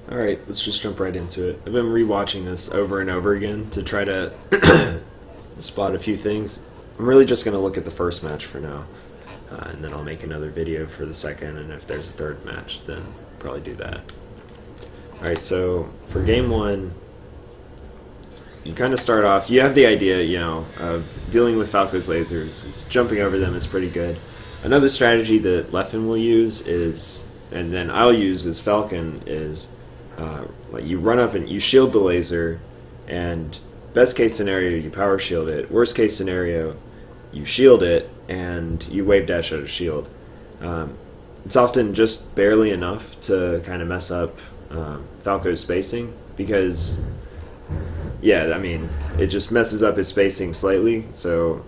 Alright, let's just jump right into it. I've been rewatching this over and over again to try to spot a few things. I'm really just going to look at the first match for now, and then I'll make another video for the second, and if there's a third match, then probably do that. Alright, so for game one, you kind of start off, you have the idea, you know, of dealing with Falco's lasers. Jumping over them is pretty good. Another strategy that Leffen will use is, and then I'll use as Falcon, is like you run up and you shield the laser, and best case scenario you power shield it, worst case scenario you shield it and you wave dash out of shield. It's often just barely enough to kind of mess up Falco's spacing, because yeah, I mean, it just messes up his spacing slightly, so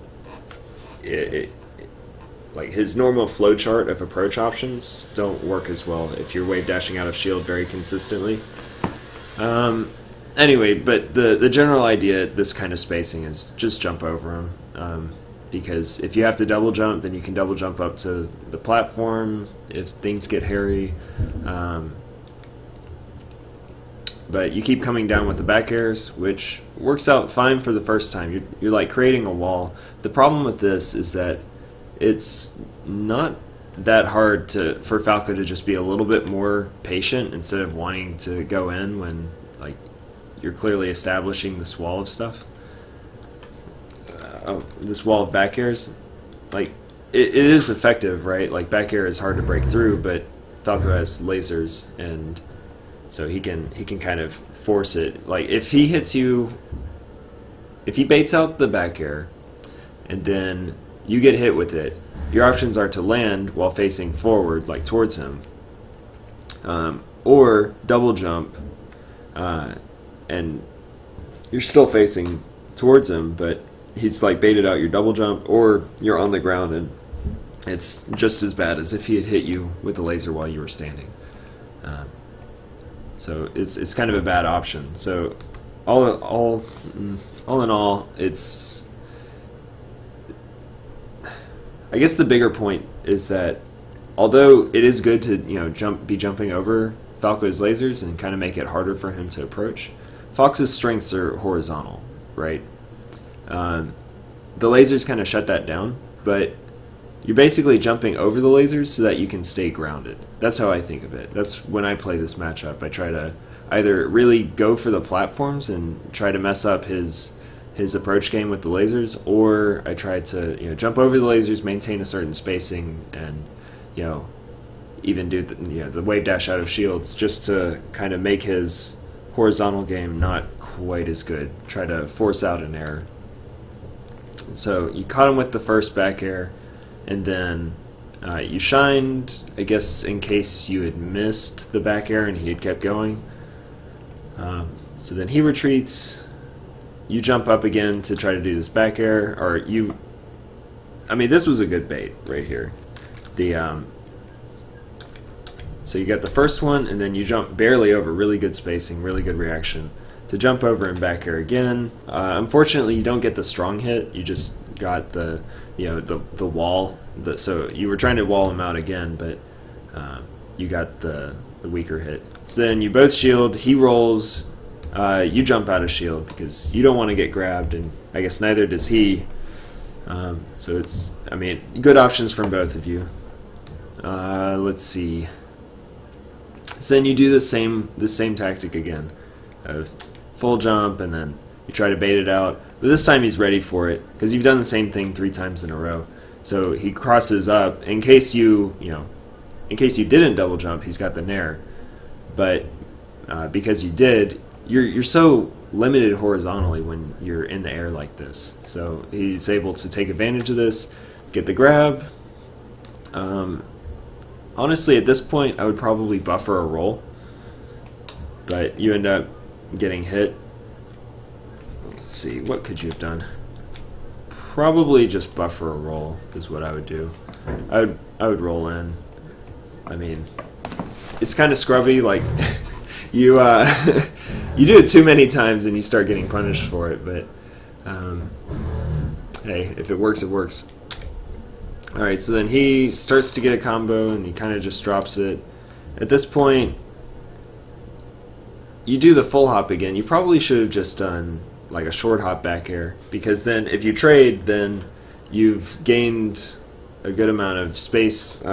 like his normal flowchart of approach options don't work as well if you're wave dashing out of shield very consistently. Anyway, but the general idea, this kind of spacing, is just jump over him. Because if you have to double jump, then you can double jump up to the platform if things get hairy. But you keep coming down with the back airs, which works out fine for the first time. You're like creating a wall. The problem with this is that it's not that hard for Falco to just be a little bit more patient instead of wanting to go in when like you're clearly establishing this wall of stuff. This wall of back airs, like it is effective, right? Like back air is hard to break through, but Falco has lasers, and so he can kind of force it. Like if he hits you, if he baits out the back air, and then you get hit with it, your options are to land while facing forward, like towards him, or double jump, and you're still facing towards him, but he's like baited out your double jump, or you're on the ground and it's just as bad as if he had hit you with the laser while you were standing. So it's kind of a bad option. So all in all, it's, I guess the bigger point is that although it is good to, you know, be jumping over Falco's lasers and kind of make it harder for him to approach, Fox's strengths are horizontal, right? The lasers kind of shut that down, but you're basically jumping over the lasers so that you can stay grounded. That's how I think of it. That's when I play this matchup. I try to either really go for the platforms and try to mess up his approach game with the lasers, or I try to, you know, jump over the lasers, maintain a certain spacing, and, you know, even do the wave dash out of shields just to kind of make his horizontal game not quite as good. Try to force out an error. So you caught him with the first back air, and then you shined, I guess, in case you had missed the back air and he had kept going. So then he retreats. You jump up again to try to do this back air, or you. I mean, this was a good bait right here. So you got the first one, and then you jump barely over, really good spacing, really good reaction, to jump over and back air again. Unfortunately, you don't get the strong hit. You just got the, you know, the wall. So you were trying to wall him out again, but you got the weaker hit. So then you both shield. He rolls. You jump out of shield because you don't want to get grabbed, and I guess neither does he. So it's, I mean, good options from both of you. Let's see. So then you do the same tactic again, of full jump, and then you try to bait it out. But this time he's ready for it because you've done the same thing 3 times in a row. So he crosses up in case in case you didn't double jump. He's got the nair, but because you did, you're so limited horizontally when you're in the air like this. So he's able to take advantage of this, get the grab. Honestly, at this point, I would probably buffer a roll, but you end up getting hit. Let's see, what could you have done? Probably just buffer a roll is what I would do. I would roll in. I mean, it's kind of scrubby. Like you you do it too many times and you start getting punished for it. But hey, if it works, it works. Alright, so then he starts to get a combo and he kind of just drops it. At this point, you do the full hop again, you probably should have just done like a short hop back air, because then if you trade, then you've gained a good amount of space.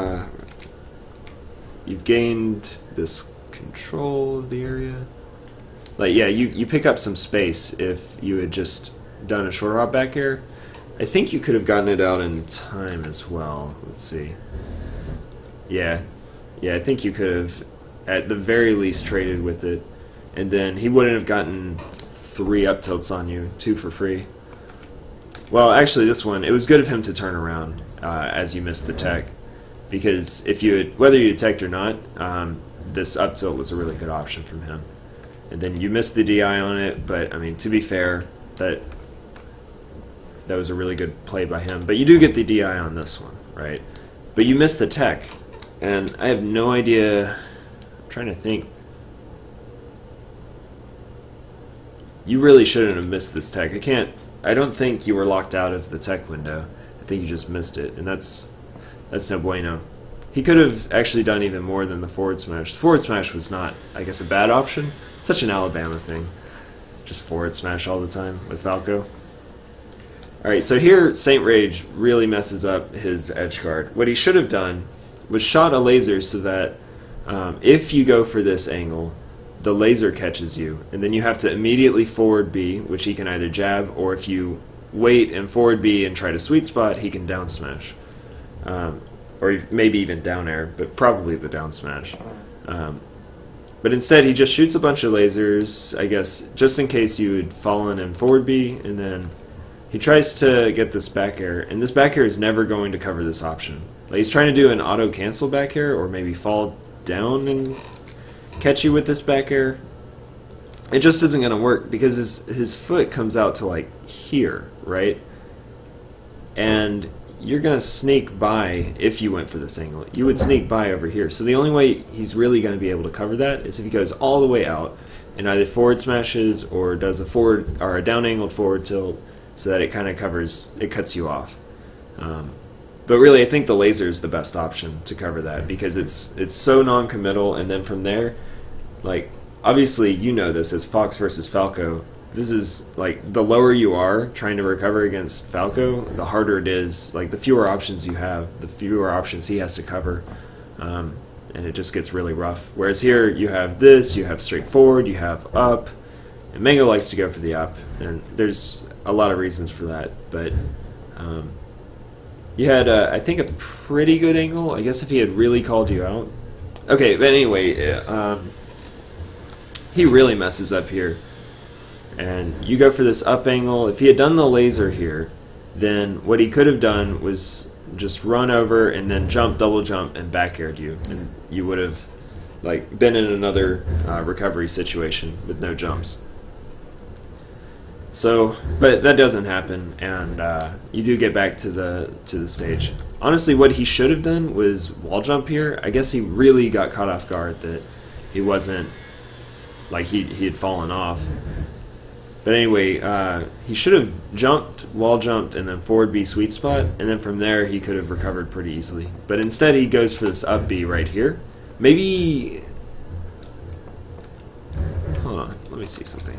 You've gained this control of the area. Like, yeah, you pick up some space if you had just done a short hop back air. I think you could have gotten it out in time as well. Let's see. Yeah, I think you could have, at the very least, traded with it, and then he wouldn't have gotten 3 up tilts on you, 2 for free. Well, actually, this one, it was good of him to turn around as you missed the tech, because if you had, whether you had teched or not, this up tilt was a really good option from him. And then you missed the DI on it, but I mean, to be fair, that was a really good play by him. But you do get the DI on this one, right? But you missed the tech, and I have no idea. I'm trying to think. You really shouldn't have missed this tech. I don't think you were locked out of the tech window. I think you just missed it, and that's no bueno. He could have actually done even more than the forward smash. The forward smash was not, I guess, a bad option. It's such an Alabama thing. Just forward smash all the time with Falco. Alright, so here Saintrage really messes up his edge guard. What he should have done was shot a laser so that if you go for this angle, the laser catches you, and then you have to immediately forward B, which he can either jab, or if you wait and forward B and try to sweet spot, he can down smash. Or maybe even down air, but probably the down smash. But instead, he just shoots a bunch of lasers, I guess, just in case you had fallen in forward B, and then he tries to get this back air, and this back air is never going to cover this option. Like, he's trying to do an auto cancel back air, or maybe fall down and catch you with this back air. It just isn't going to work, because his foot comes out to like here, right? And you're going to sneak by if you went for this angle. You would sneak by over here. So the only way he's really going to be able to cover that is if he goes all the way out and either forward smashes or does a forward or a down angled forward tilt, so that it kind of covers, it cuts you off. But really, I think the laser is the best option to cover that, because it's so non-committal, and then from there, like, obviously you know this as Fox versus Falco. This is like, the lower you are trying to recover against Falco, the harder it is. Like, the fewer options you have, the fewer options he has to cover, and it just gets really rough. Whereas here you have this, you have straight forward, you have up, and Mango likes to go for the up, and there's a lot of reasons for that, but you had, I think, a pretty good angle, I guess, if he had really called you out. Okay, but anyway, he really messes up here. And you go for this up angle. If he had done the laser here, then what he could have done was just run over and then jump, double jump, and back aired you. And you would have like been in another recovery situation with no jumps. So, but that doesn't happen, and you do get back to the stage. Honestly, what he should have done was wall jump here. I guess he really got caught off guard that he wasn't, like, he had fallen off. But anyway, he should have jumped, wall jumped, and then forward B sweet spot, and then from there he could have recovered pretty easily. But instead he goes for this up B right here. Maybe, hold on, let me see something.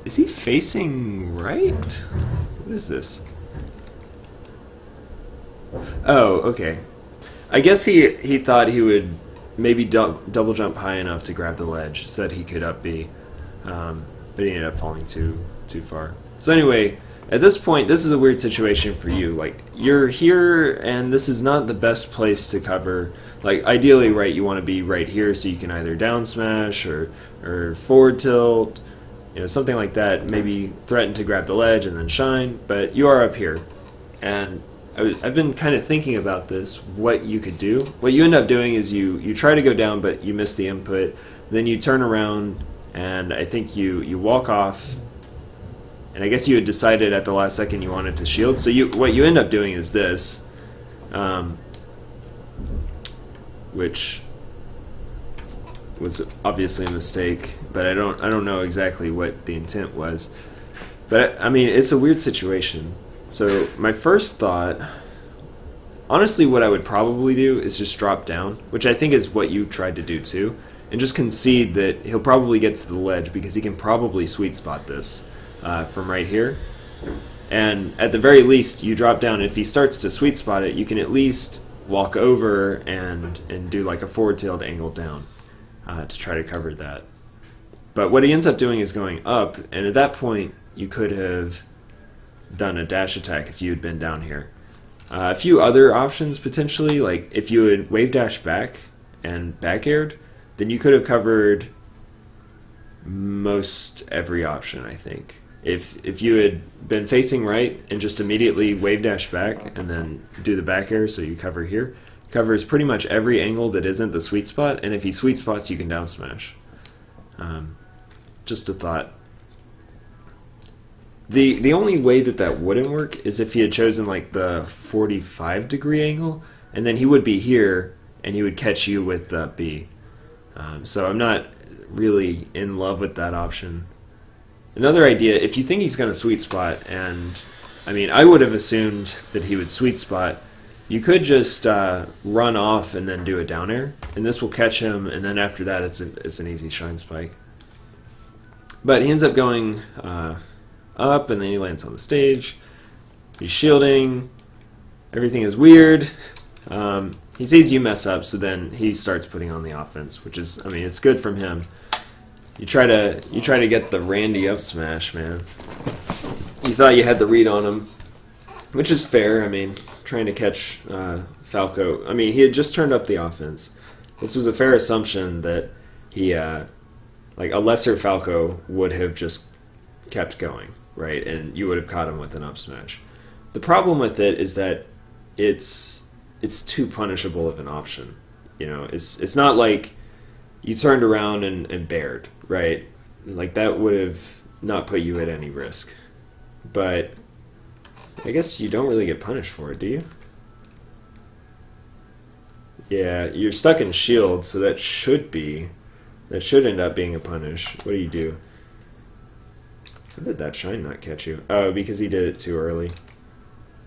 Is he facing right? What is this? Oh, okay. I guess he thought he would maybe double jump high enough to grab the ledge so that he could up B. But he ended up falling too far. So anyway, at this point, this is a weird situation for you. Like, you're here, and this is not the best place to cover. Like, ideally, right, you want to be right here so you can either down smash or forward tilt, you know, something like that. Maybe threaten to grab the ledge and then shine. But you are up here, and I've been kind of thinking about this, what you could do. What you end up doing is you try to go down, but you miss the input. Then you turn around, and I think you walk off, and I guess you had decided at the last second you wanted to shield. So what you end up doing is this, which was obviously a mistake, but I don't know exactly what the intent was. But I mean, it's a weird situation. So my first thought, honestly, what I would probably do is just drop down, which I think is what you tried to do too. and just concede that he'll probably get to the ledge because he can probably sweet spot this from right here. And at the very least, you drop down. If he starts to sweet spot it, you can at least walk over and do like a forward-tailed angle down to try to cover that. But what he ends up doing is going up, and at that point, you could have done a dash attack if you had been down here. A few other options potentially, like if you had wave dash back and back aired, then you could have covered most every option, I think. If you had been facing right and just immediately wave dash back and then do the back air so you cover here, covers pretty much every angle that isn't the sweet spot, and if he sweet spots, you can down smash. Just a thought. The only way that wouldn't work is if he had chosen like the 45-degree angle, and then he would be here and he would catch you with the B. So I'm not really in love with that option. Another idea, if you think he's going to sweet spot, and I mean, I would have assumed that he would sweet spot, you could just run off and then do a down air, and this will catch him, and then after that it's an easy shine spike. But he ends up going up, and then he lands on the stage. He's shielding. Everything is weird. He sees you mess up, so then he starts putting on the offense, which is, I mean, it's good from him. You try to get the Randy up smash, man. You thought you had the read on him, which is fair. I mean, trying to catch Falco. I mean, he had just turned up the offense. This was a fair assumption that he, like a lesser Falco would have just kept going, right? And you would have caught him with an up smash. The problem with it is that it's too punishable of an option. You know, it's not like you turned around and bared, right? Like that would have not put you at any risk. But I guess you don't really get punished for it, do you? Yeah, you're stuck in shield, so that should end up being a punish. What do you do? How did that shine not catch you? Oh, because he did it too early.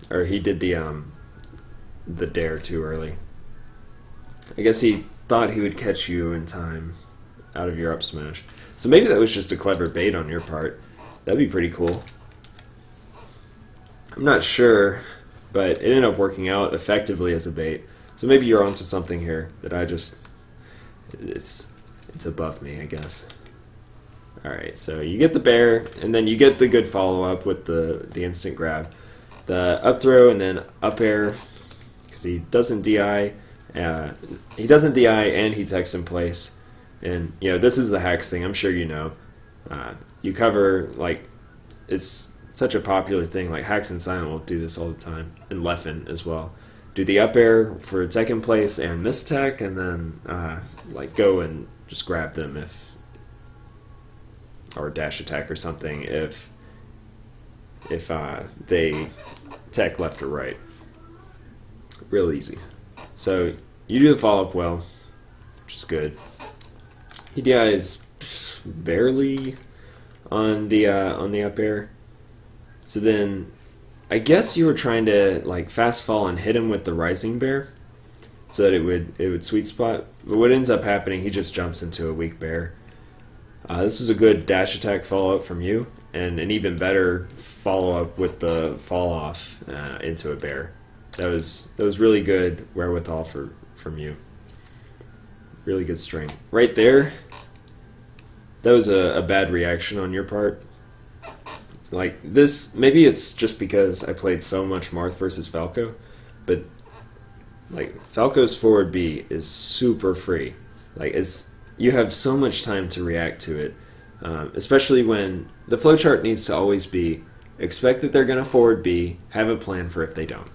Or he did the dare too early. I guess he thought he would catch you in time out of your up smash. So maybe that was just a clever bait on your part. That'd be pretty cool. I'm not sure, but it ended up working out effectively as a bait. So maybe you're onto something here that I just... It's above me, I guess. Alright, so you get the bear, and then you get the good follow-up with the instant grab. The up throw and then up air, because he doesn't DI. He doesn't DI and he techs in place. And, you know, this is the hacks thing, I'm sure you know. You cover, like, it's such a popular thing. Like, Hacks and Silent will do this all the time, and Leffen as well. Do the up air for tech in place and miss tech, and then, like, go and just grab them if, or dash attack or something if they tech left or right. Real easy. So you do the follow-up well, which is good. He DIs barely on the up air. So then I guess you were trying to like fast fall and hit him with the rising bear so that it would sweet spot. But what ends up happening, he just jumps into a weak bear. This was a good dash attack follow-up from you, and an even better follow-up with the fall off into a bear. That was really good wherewithal from you. Really good strength. Right there, that was a bad reaction on your part. Like this, maybe it's just because I played so much Marth versus Falco, but like Falco's forward B is super free. Like you have so much time to react to it, especially when the flowchart needs to always be expect that they're going to forward B, have a plan for if they don't.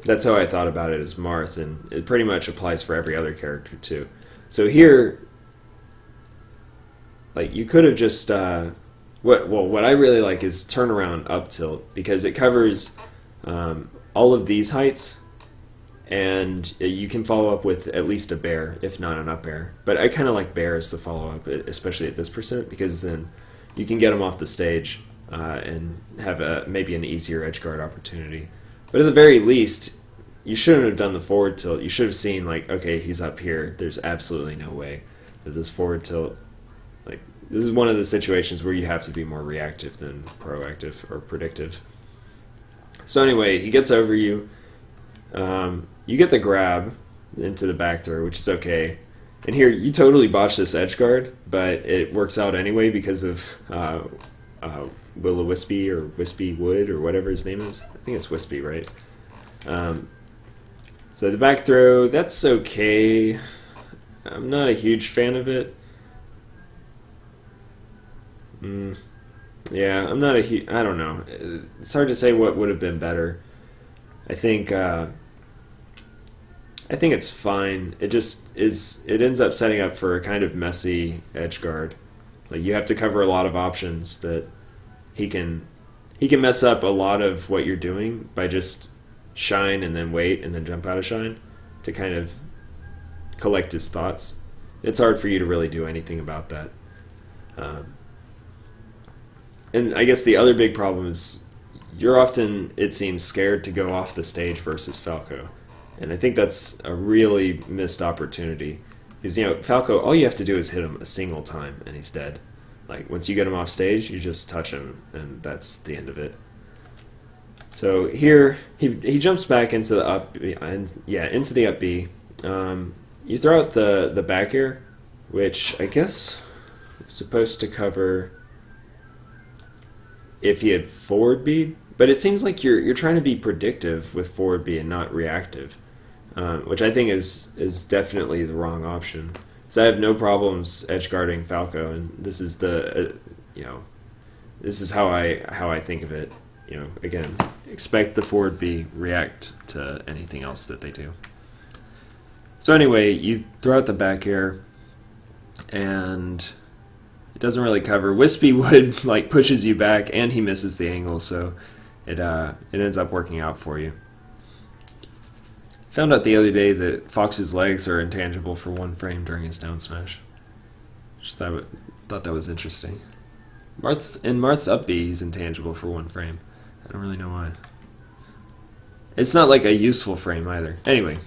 That's how I thought about it as Marth, and it pretty much applies for every other character too. So here, like you could have just what I really like is turnaround up tilt, because it covers all of these heights, and you can follow up with at least a bear, if not an up air. But I kind of like bear as the follow up, especially at this percent, because then you can get them off the stage and have maybe an easier edge guard opportunity. But at the very least, you shouldn't have done the forward tilt. You should have seen, like, okay, he's up here. There's absolutely no way that this forward tilt, like, this is one of the situations where you have to be more reactive than proactive or predictive. So anyway, he gets over you. You get the grab into the back throw, which is okay. And here, you totally botched this edge guard, but it works out anyway because of Will-O-Wispy or Wispy Wood or whatever his name is. I think it's Wispy, right? So the back throw, that's okay. I'm not a huge fan of it. Yeah, I'm not a huge... I don't know. It's hard to say what would have been better. I think it's fine. It just is... It ends up setting up for a kind of messy edge guard. Like, you have to cover a lot of options that he can mess up a lot of what you're doing by just shine and then wait and then jump out of shine to kind of collect his thoughts. It's hard for you to really do anything about that. And I guess the other big problem is you're often, it seems, scared to go off the stage versus Falco. And I think that's a really missed opportunity. Because, you know, Falco, all you have to do is hit him a single time and he's dead. Like, once you get him off stage, you just touch him and that's the end of it. So here, he jumps back into the up, into the up B. You throw out the back air, which I guess is supposed to cover if he had forward B, but it seems like you're trying to be predictive with forward B and not reactive, which I think is definitely the wrong option. So I have no problems edge guarding Falco, and this is the this is how I think of it. You know, again, expect the forward B, react to anything else that they do. So anyway, you throw out the back air, and it doesn't really cover. Wispy Wood like pushes you back, and he misses the angle, so it ends up working out for you. Found out the other day that Fox's legs are intangible for 1 frame during his down smash. Just thought that was interesting. Marth's up B, he's intangible for 1 frame. I don't really know why. It's not like a useful frame either. Anyway.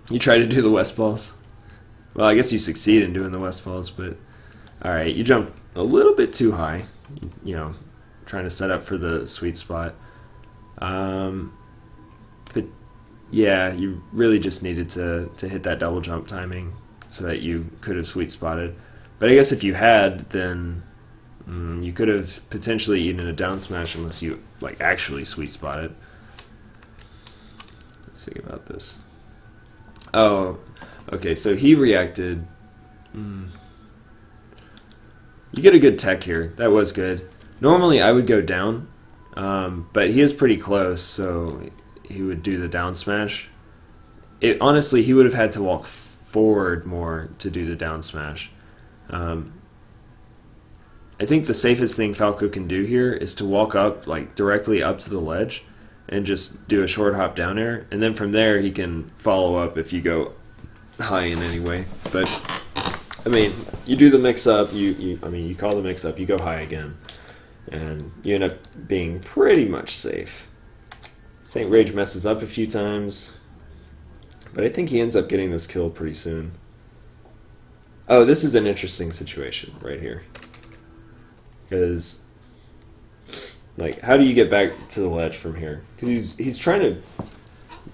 You try to do the West balls. Well, I guess you succeed in doing the West balls, but... Alright, you jump a little bit too high. You know, trying to set up for the sweet spot. But yeah, you really just needed to hit that double jump timing so that you could have sweet spotted. But I guess if you had, then you could have potentially eaten a down smash unless you like actually sweet spotted. Let's think about this. Oh, okay, so he reacted. You get a good tech here. That was good. Normally I would go down, but he is pretty close, so he would do the down smash. Honestly, he would have had to walk forward more to do the down smash. I think the safest thing Falco can do here is to walk up, like directly up to the ledge, and just do a short hop down air, and then from there he can follow up if you go high in any way. But I mean, you do the mix up, you call the mix up, you go high again, and you end up being pretty much safe. Saintrage messes up a few times, but I think he ends up getting this kill pretty soon. Oh, this is an interesting situation right here. Because, like, how do you get back to the ledge from here? Because he's trying to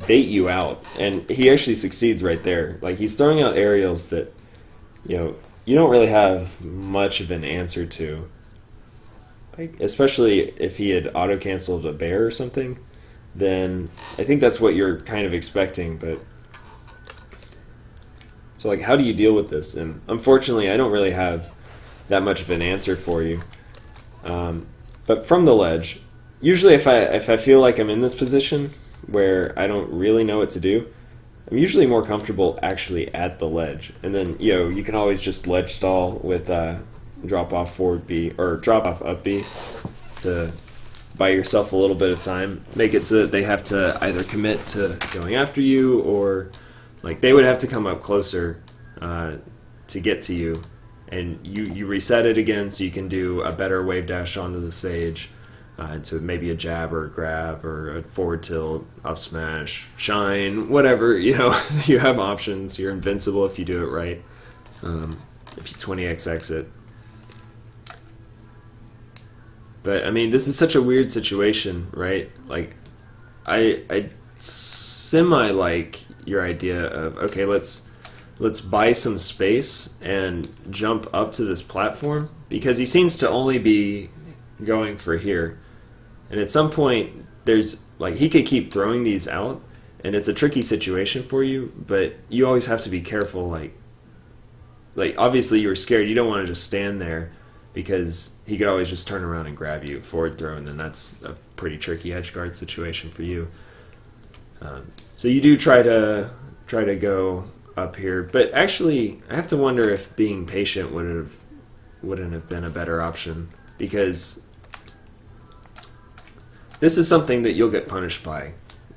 bait you out, and he actually succeeds right there. Like, he's throwing out aerials that, you know, you don't really have much of an answer to. Like, especially if he had auto-canceled a bear or something, then I think that's what you're kind of expecting, but... So, like, how do you deal with this? And unfortunately, I don't really have that much of an answer for you. But from the ledge, usually if I feel like I'm in this position where I don't really know what to do, I'm usually more comfortable actually at the ledge. And then, you know, you can always just ledge stall with drop off forward B or drop off up B to buy yourself a little bit of time. Make it so that they have to either commit to going after you, or like they would have to come up closer to get to you. And you reset it again so you can do a better wave dash onto the stage. to maybe a jab or a grab or a forward tilt, up smash, shine, whatever. You know, you have options. You're invincible if you do it right. If you 20x exit. But I mean, this is such a weird situation, right? Like, I semi like your idea of, okay, let's buy some space and jump up to this platform, because he seems to only be going for here. And at some point, there's like, he could keep throwing these out, and it's a tricky situation for you, but you always have to be careful. Like obviously you're scared. You don't want to just stand there, because he could always just turn around and grab you forward throw, and then that's a pretty tricky edge guard situation for you. So you do try to go up here, but actually I have to wonder if being patient wouldn't have been a better option, because this is something that you'll get punished by,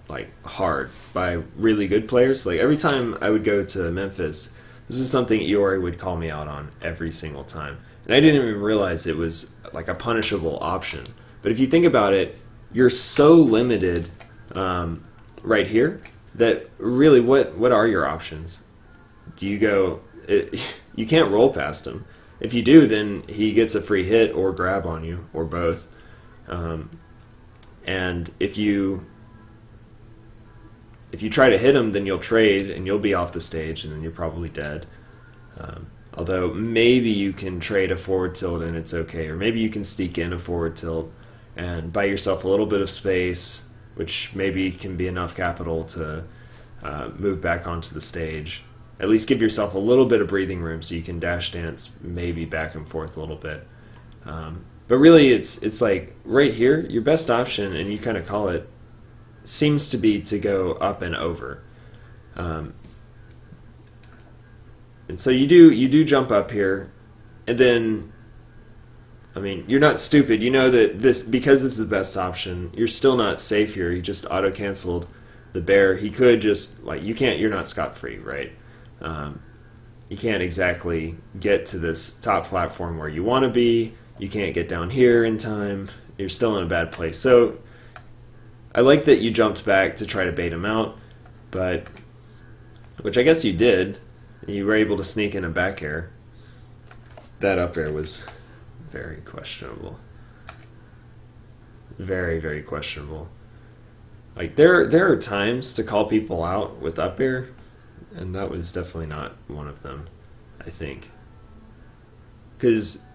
like hard, by really good players. Like every time I would go to Memphis, this is something Iori would call me out on every single time. And I didn't even realize it was like a punishable option. But if you think about it, you're so limited right here that really what are your options? Do you go... you can't roll past him. If you do, then he gets a free hit or grab on you, or both. And if you try to hit him, then you'll trade and you'll be off the stage, and then you're probably dead. Although maybe you can trade a forward tilt and it's okay, or maybe you can sneak in a forward tilt and buy yourself a little bit of space, which maybe can be enough capital to move back onto the stage. At least give yourself a little bit of breathing room so you can dash dance maybe back and forth a little bit. But really, it's like right here, your best option, and you kind of call it, seems to be to go up and over. And so you do jump up here, and then, I mean, you're not stupid. You know that because this is the best option, you're still not safe here. He just auto-canceled the bear. He could just, like, you're not scot-free, right? You can't exactly get to this top platform where you want to be. You can't get down here in time. You're still in a bad place. So I like that you jumped back to try to bait him out, but which I guess you did. You were able to sneak in a back air. That up air was very questionable. Very, very questionable. Like there are times to call people out with up air, and that was definitely not one of them, I think. Because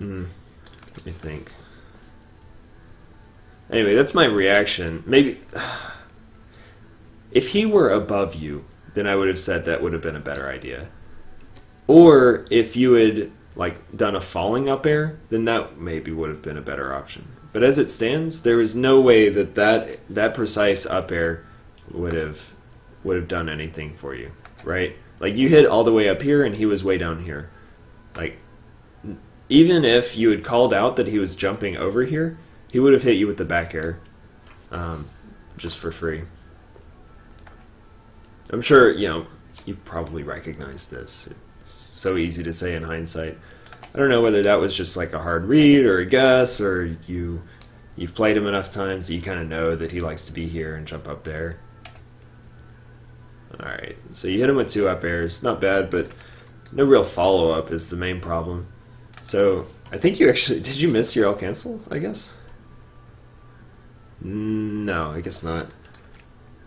let me think. Anyway, that's my reaction. Maybe if he were above you, then I would have said that would have been a better idea. Or if you had like done a falling up air, then that maybe would have been a better option. But as it stands, there is no way that precise up air would have done anything for you, right? Like you hit all the way up here and he was way down here. Like even if you had called out that he was jumping over here, he would have hit you with the back air, just for free. I'm sure, you probably recognize this. It's so easy to say in hindsight. I don't know whether that was just like a hard read or a guess, or you've played him enough times that you kind of know that he likes to be here and jump up there. Alright, so you hit him with 2 up airs. Not bad, but no real follow-up is the main problem. So I think you actually... Did you miss your L cancel, I guess? No, I guess not.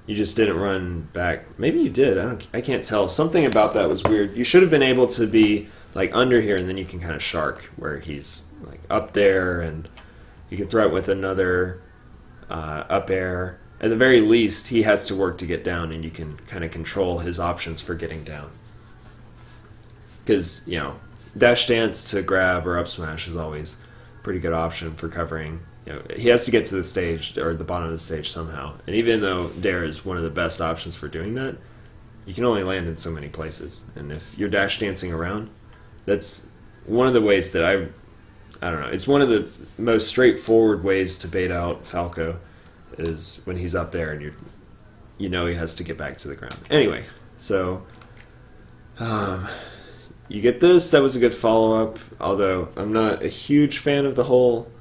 You just didn't run back. Maybe you did. I can't tell. Something about that was weird. You should have been able to be like under here, and then you can kind of shark where he's like up there, and you can throw it with another up air. At the very least, he has to work to get down, and you can kind of control his options for getting down. Because, dash dance to grab or up smash is always a pretty good option for covering. He has to get to the stage, or the bottom of the stage somehow. And even though dare is one of the best options for doing that, you can only land in so many places. And if you're dash dancing around, that's one of the ways that I don't know, it's one of the most straightforward ways to bait out Falco, is when he's up there and you know he has to get back to the ground. Anyway, so you get this. That was a good follow-up, although I'm not a huge fan of the whole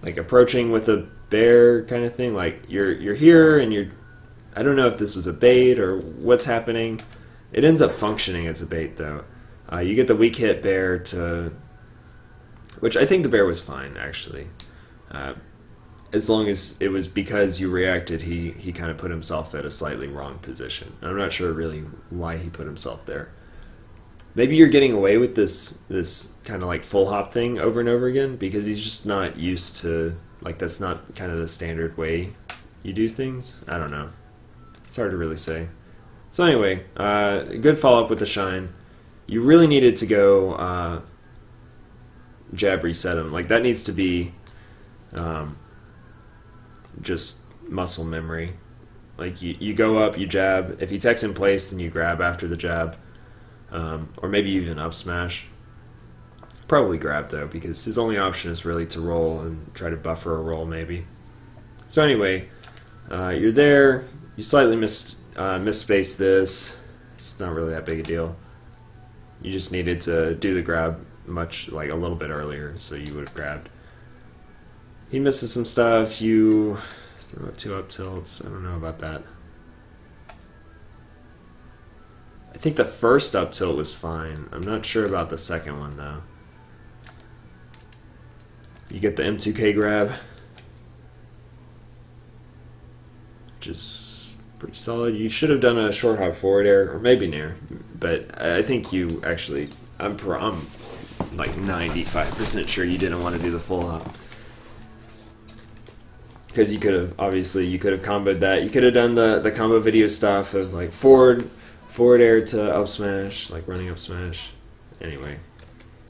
like approaching with a bear kind of thing. Like you're here and you're. I don't know if this was a bait or what's happening. It ends up functioning as a bait though. You get the weak hit bear to, which I think the bear was fine actually. As long as it was because you reacted, he kind of put himself at a slightly wrong position. I'm not sure really why he put himself there. Maybe you're getting away with this kind of like full hop thing over and over again because he's just not used to, like, that's not kind of the standard way you do things. I don't know. It's hard to really say. So anyway, good follow-up with the shine. You really needed to go jab reset him. Like, that needs to be just muscle memory. Like, you go up, you jab. If he techs in place, then you grab after the jab. Or maybe even up smash. Probably grab though, because his only option is really to roll and try to buffer a roll maybe. So anyway, you're there. You slightly misspaced this. It's not really that big a deal. You just needed to do the grab like a little bit earlier, so you would have grabbed. He misses some stuff. You throw up 2 up tilts. I don't know about that. I think the first up tilt was fine. I'm not sure about the second one though. You get the M2K grab, which is pretty solid. You should have done a short hop forward air, or maybe nair, but I think you actually, I'm like 95% sure you didn't want to do the full hop. Because you could have, obviously, you could have comboed that. You could have done the combo video stuff of like forward air to up smash, like running up smash. Anyway,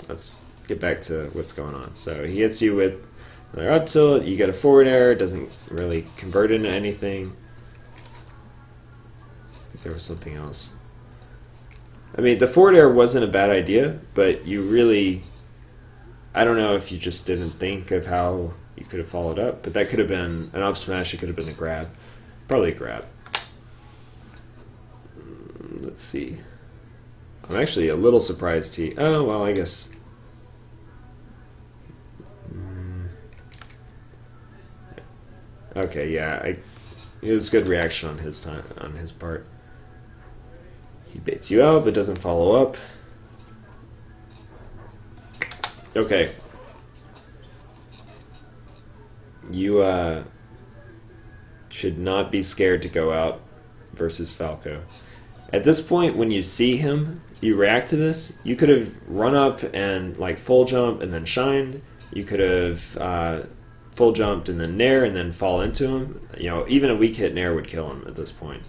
let's get back to what's going on. So he hits you with another up tilt, you get a forward air, it doesn't really convert into anything. I think there was something else. I mean, the forward air wasn't a bad idea, but you really, I don't know if you just didn't think of how you could have followed up, but that could have been an up smash, it could have been a grab. Probably a grab. Let's see. I'm actually a little surprised he... Oh, well, I guess... Okay, yeah, it was good reaction on his part. He baits you out, but doesn't follow up. Okay. You should not be scared to go out versus Falco. At this point, when you see him, you react to this. You could have run up and like full jump and then shined. You could have full jumped and then nair and then fall into him. You know, even a weak hit nair would kill him at this point.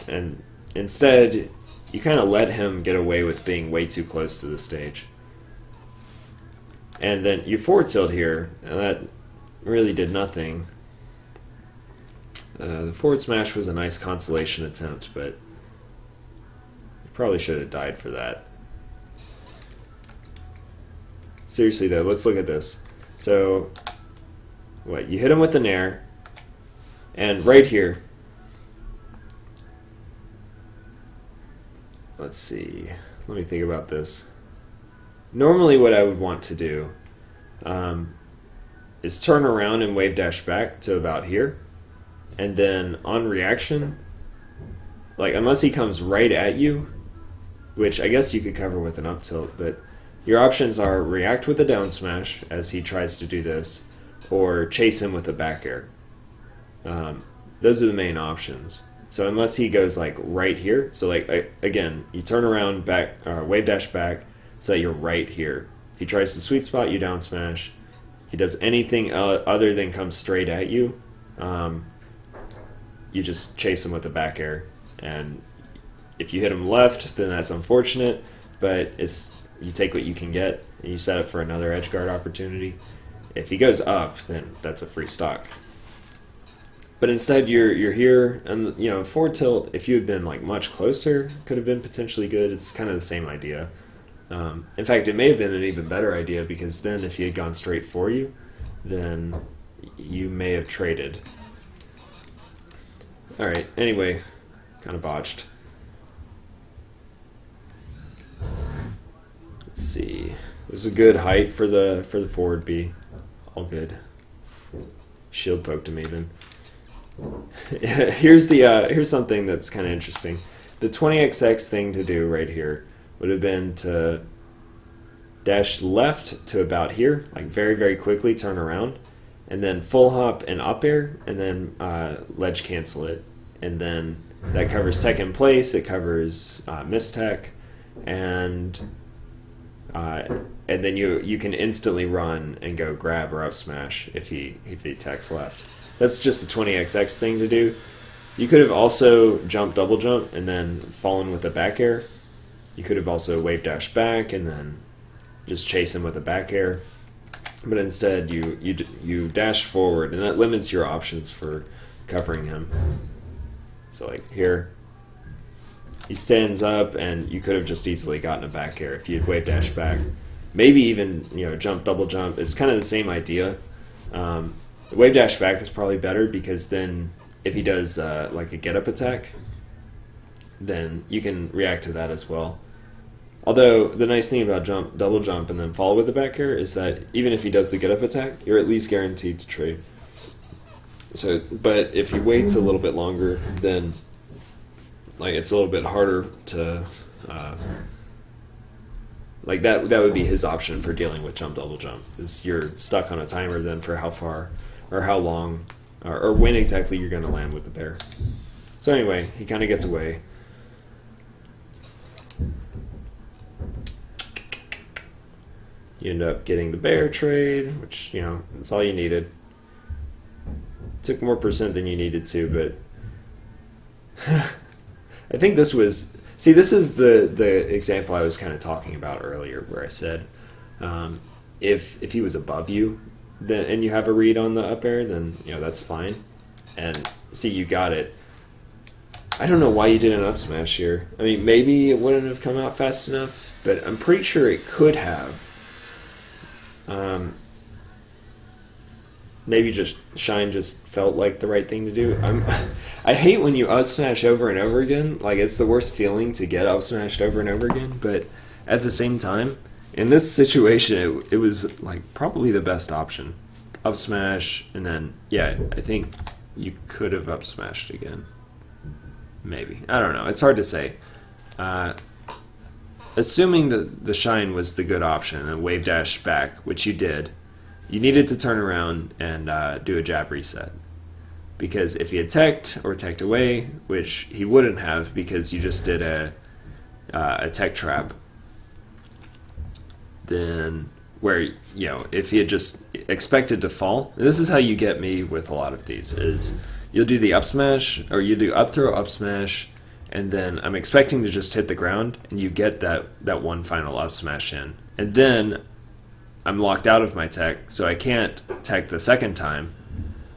And instead, you kind of let him get away with being way too close to the stage. And then you forward tilt here, and that really did nothing. The forward smash was a nice consolation attempt, but you probably should have died for that. Seriously though, let's look at this. So, what, you hit him with the nair, and right here, let's see, let me think about this. Normally what I would want to do is turn around and wave dash back to about here. And then on reaction, like unless he comes right at you, which I guess you could cover with an up tilt, but your options are react with a down smash as he tries to do this, or chase him with a back air. Those are the main options. So unless he goes like right here, so like again, you turn around back, wave dash back, so that you're right here. If he tries to sweet spot you, down smash. If he does anything other than come straight at you, you just chase him with a back air. And if you hit him left, then that's unfortunate, but you take what you can get and you set up for another edge guard opportunity. If he goes up, then that's a free stock. But instead you're here, and you know, forward tilt, if you had been like much closer, could have been potentially good. It's kind of the same idea. In fact, it may have been an even better idea, because then if he had gone straight for you, then you may have traded. Alright, anyway, kind of botched. Let's see. It was a good height for the forward B. All good. Shield poked him even. Here's something that's kind of interesting. The 20xx thing to do right here would have been to dash left to about here, like very, very quickly turn around, and then full hop and up air, and then ledge cancel it. And then that covers tech in place, it covers miss tech, and then you can instantly run and go grab or up smash if he techs left. That's just the 20xx thing to do. You could have also jumped double jump and then fallen with a back air. You could have also wave dash back and then just chase him with a back air. But instead you dash forward, and that limits your options for covering him. So like here, he stands up, and you could have just easily gotten a back air if you'd wave dash back. Maybe even jump double jump. It's kind of the same idea. The wave dash back is probably better because then if he does like a get up attack, then you can react to that as well. Although the nice thing about double jump and then follow with the back air is that even if he does the get up attack, you're at least guaranteed to trade. So, but if he waits a little bit longer, then like it's a little bit harder to like that would be his option for dealing with jump double jump, is you're stuck on a timer then for how far or how long or when exactly you're going to land with the bear. So anyway, he kind of gets away. You end up getting the bear trade, which that's all you needed. Took more percent than you needed to, but I think this was... See, this is the example I was kind of talking about earlier, where I said if he was above you, then and you have a read on the up air, then that's fine. And see, you got it. I don't know why you did an up smash here. I mean, maybe it wouldn't have come out fast enough, but I'm pretty sure it could have. Maybe just Shine just felt like the right thing to do. I hate when you up smash over and over again. Like, it's the worst feeling to get up smashed over and over again. But at the same time, in this situation, it was like probably the best option. Up smash, and then I think you could have up smashed again. Maybe, I don't know. It's hard to say. Assuming that the Shine was the good option and wave dash back, which you did, you needed to turn around and do a jab reset. Because if he had teched or teched away, which he wouldn't have because you just did a tech trap, then where, if he had just expected to fall, and this is how you get me with a lot of these, is you'll do the up smash, or you do up throw, up smash, and then I'm expecting to just hit the ground, and you get that one final up smash in. And then I'm locked out of my tech, so I can't tech the second time,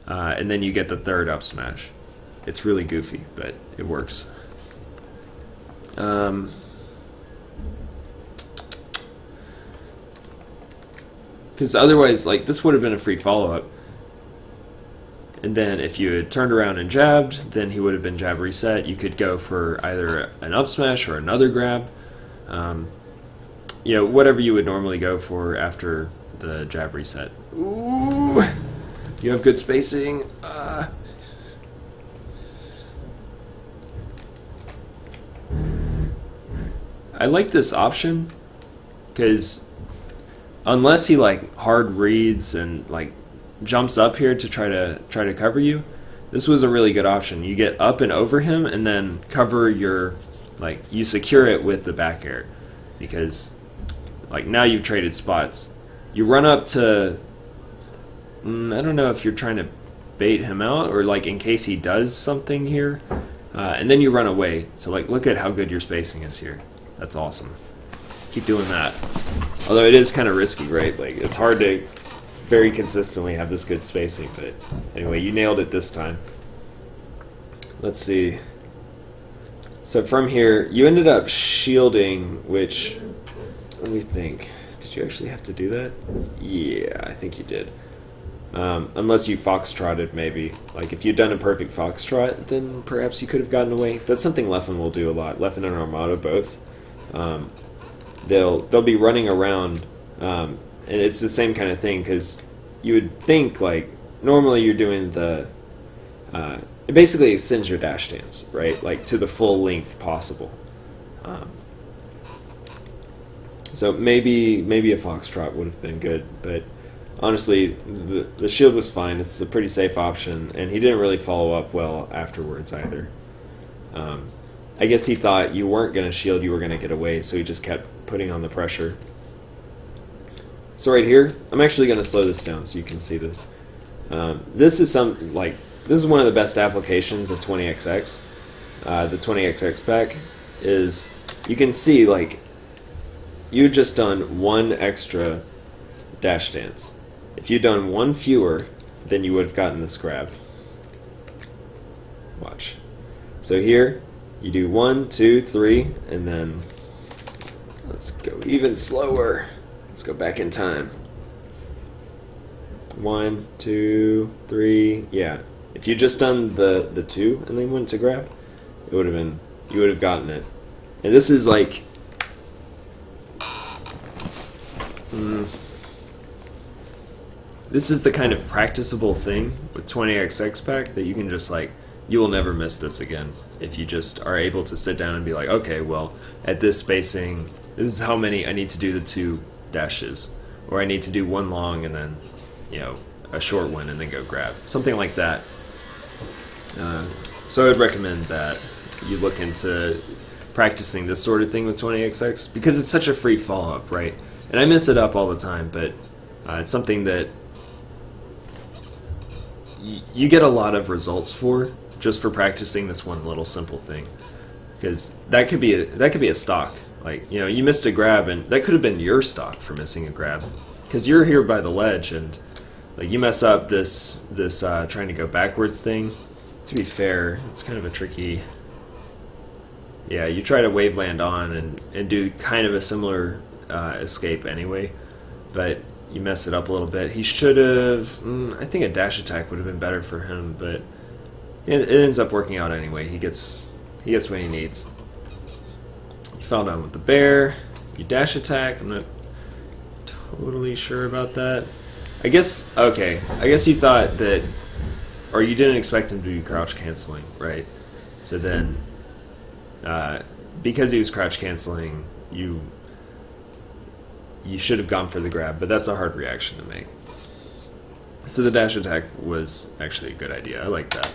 and then you get the third up smash. It's really goofy, but it works. Because otherwise, like, this would have been a free follow-up. And then if you had turned around and jabbed, then he would have been jab reset. You could go for either an up smash or another grab. Whatever you would normally go for after the jab reset. Ooh! You have good spacing. I like this option because unless he like hard reads and like jumps up here to try to cover you, this was a really good option. You get up and over him and then cover your, like, you secure it with the back air, because like now you've traded spots. You run up to, I don't know if you're trying to bait him out or like in case he does something here, and then you run away. So like, look at how good your spacing is here. That's awesome. Keep doing that. Although it is kind of risky, right? Like, it's hard to very consistently have this good spacing, but anyway, you nailed it this time. Let's see. So from here, you ended up shielding, which, let me think. Did you actually have to do that? Yeah, I think you did. Unless you foxtrotted, maybe. Like, if you'd done a perfect foxtrot, then perhaps you could have gotten away. That's something Leffen will do a lot. Leffen and Armada both. They'll be running around, and it's the same kind of thing, because you would think, like, normally you're doing the, it basically extends your dash stance, right? Like, to the full length possible. So maybe a foxtrot would have been good, but honestly, the shield was fine. It's a pretty safe option, and he didn't really follow up well afterwards either. I guess he thought you weren't going to shield, you were going to get away, so he just kept putting on the pressure. So right here, I'm actually going to slow this down so you can see this. This is one of the best applications of 20XX. The 20XX pack is, you can see, like, you just done one extra dash stance. If you'd done one fewer, then you would have gotten this grab. Watch. So here, you do 1, 2, 3, and then let's go even slower. Let's go back in time. 1, 2, 3, yeah. If you just done the 2 and then went to grab, it would have been, you would have gotten it. And this is like, this is the kind of practicable thing with 20XX pack that you can just, like, you will never miss this again if you just are able to sit down and be like, okay, well, at this spacing, this is how many I need to do the 2 dashes, or I need to do 1 long and then, you know, a short one and then go grab, something like that. So I would recommend that you look into practicing this sort of thing with 20XX, because it's such a free follow-up, right? And I mess it up all the time, but it's something that you get a lot of results for just for practicing this one little simple thing, because that could be a stock. Like, you know, you missed a grab, and that could have been your stock for missing a grab, because you're here by the ledge, and like you mess up this trying to go backwards thing. To be fair, it's kind of a tricky. Yeah, you try to wave land on and do kind of a similar escape anyway, but you mess it up a little bit. He should have. I think a dash attack would have been better for him, but it ends up working out anyway. He gets what he needs. You fell down with the bear. You dash attack. I'm not totally sure about that. I guess, okay. I guess you thought that, or you didn't expect him to be crouch canceling, right? So then, because he was crouch canceling, you should have gone for the grab, but that's a hard reaction to make. So the dash attack was actually a good idea. I like that.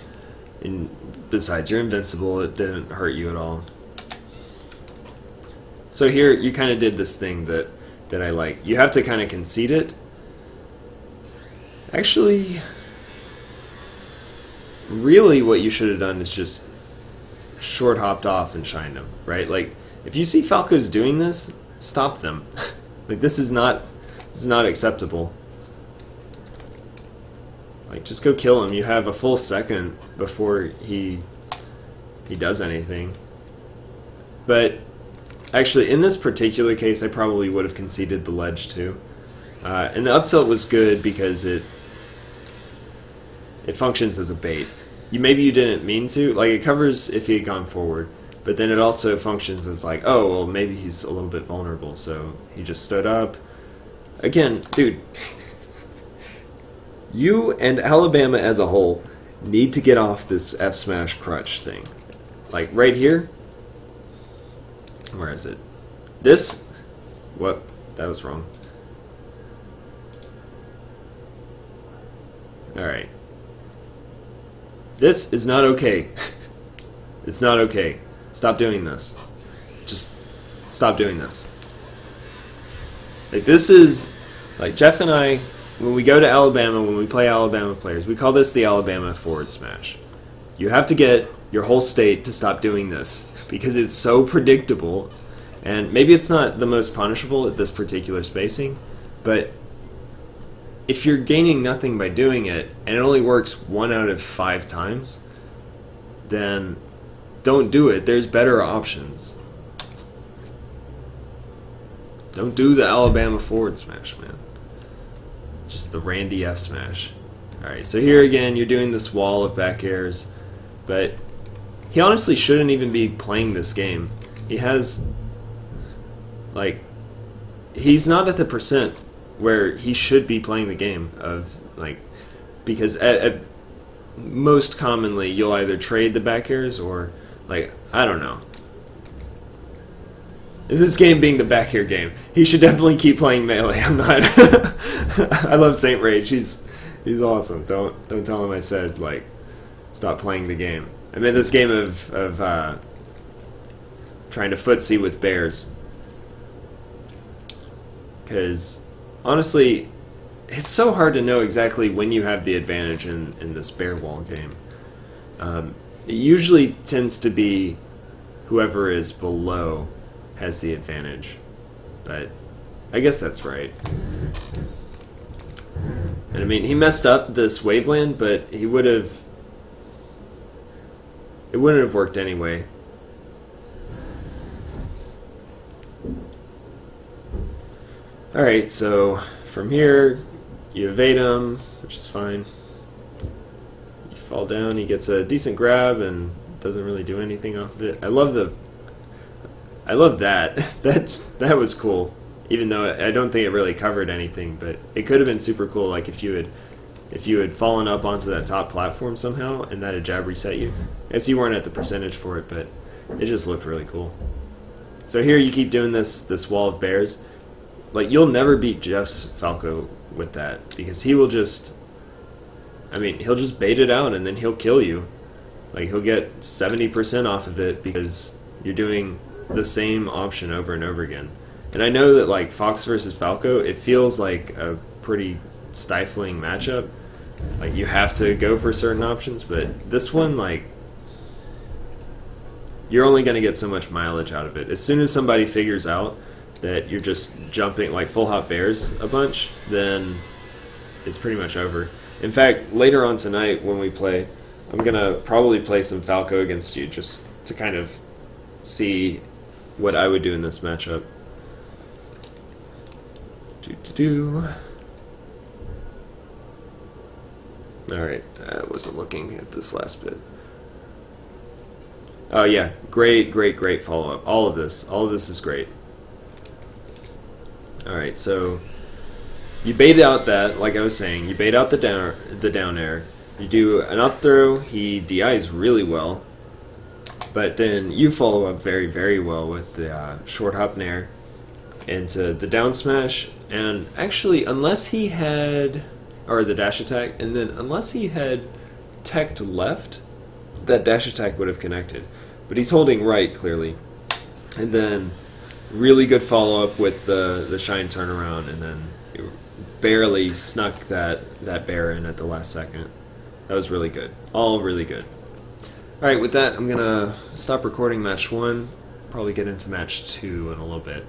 And besides, you're invincible. It didn't hurt you at all. So here, you kind of did this thing that I like. You have to kind of concede it. Actually, really what you should have done is just short hopped off and shined him, right? Like, if you see Falcos doing this, stop them. Like, this is not acceptable. Like, just go kill him. You have a full second before he does anything. But actually, in this particular case, I probably would have conceded the ledge too. And the up tilt was good because it functions as a bait. Maybe you didn't mean to. Like, it covers if he had gone forward, but then it also functions as like, oh, well, maybe he's a little bit vulnerable, so he just stood up. Again, dude, you and Alabama as a whole need to get off this F smash crutch thing. Like, right here. Where is it? This? What? That was wrong. Alright. This is not okay. It's not okay. Stop doing this. Just stop doing this. Like, this is, like, Jeff and I, when we go to Alabama, when we play Alabama players, we call this the Alabama forward smash. You have to get your whole state to stop doing this because it's so predictable, and maybe it's not the most punishable at this particular spacing, but if you're gaining nothing by doing it, and it only works 1 out of 5 times, then don't do it. There's better options. Don't do the Alabama forward smash, man. Just the Randy F smash. Alright, so here again, you're doing this wall of back airs, but he honestly shouldn't even be playing this game. He has, like, he's not at the percent where he should be playing the game of, like, because at most commonly you'll either trade the back airs or, like, I don't know. This game being the back air game, he should definitely keep playing melee. I'm not. I love Saintrage. He's awesome. Don't tell him I said, like, stop playing the game. I'm in this game of trying to footsie with bears. Because, honestly, it's so hard to know exactly when you have the advantage in this bear wall game. It usually tends to be whoever is below has the advantage. But I guess that's right. And I mean, he messed up this waveland, but he would have... It wouldn't have worked anyway. Alright, so from here, you evade him, which is fine. You fall down, he gets a decent grab and doesn't really do anything off of it. I love that. that was cool. Even though I don't think it really covered anything, but it could have been super cool, like if you had fallen up onto that top platform somehow and that had jab reset you. I guess you weren't at the percentage for it, but it just looked really cool. So here you keep doing this wall of bears. Like, you'll never beat Jeff's Falco with that, because he will just, I mean, he'll just bait it out and then he'll kill you. Like, he'll get 70% off of it because you're doing the same option over and over again. And I know that, like, Fox versus Falco, it feels like a pretty stifling matchup. Like, you have to go for certain options, but this one, like, you're only going to get so much mileage out of it. As soon as somebody figures out that you're just jumping, like, full hop bears a bunch, then it's pretty much over. In fact, later on tonight when we play, I'm going to probably play some Falco against you just to kind of see what I would do in this matchup. Alright, I wasn't looking at this last bit. Oh yeah, great follow-up. All of this is great. Alright, so you bait out that, like I was saying, you bait out the down air, you do an up throw, he DIs really well, but then you follow up very well with the short hop nair into the down smash, and actually, unless he had, or the dash attack, and then unless he had teched left, that dash attack would have connected. But he's holding right, clearly. And then really good follow-up with the shine turnaround, and then barely snuck that bear in at the last second. That was really good. All really good. Alright, with that, I'm going to stop recording match 1, probably get into match 2 in a little bit.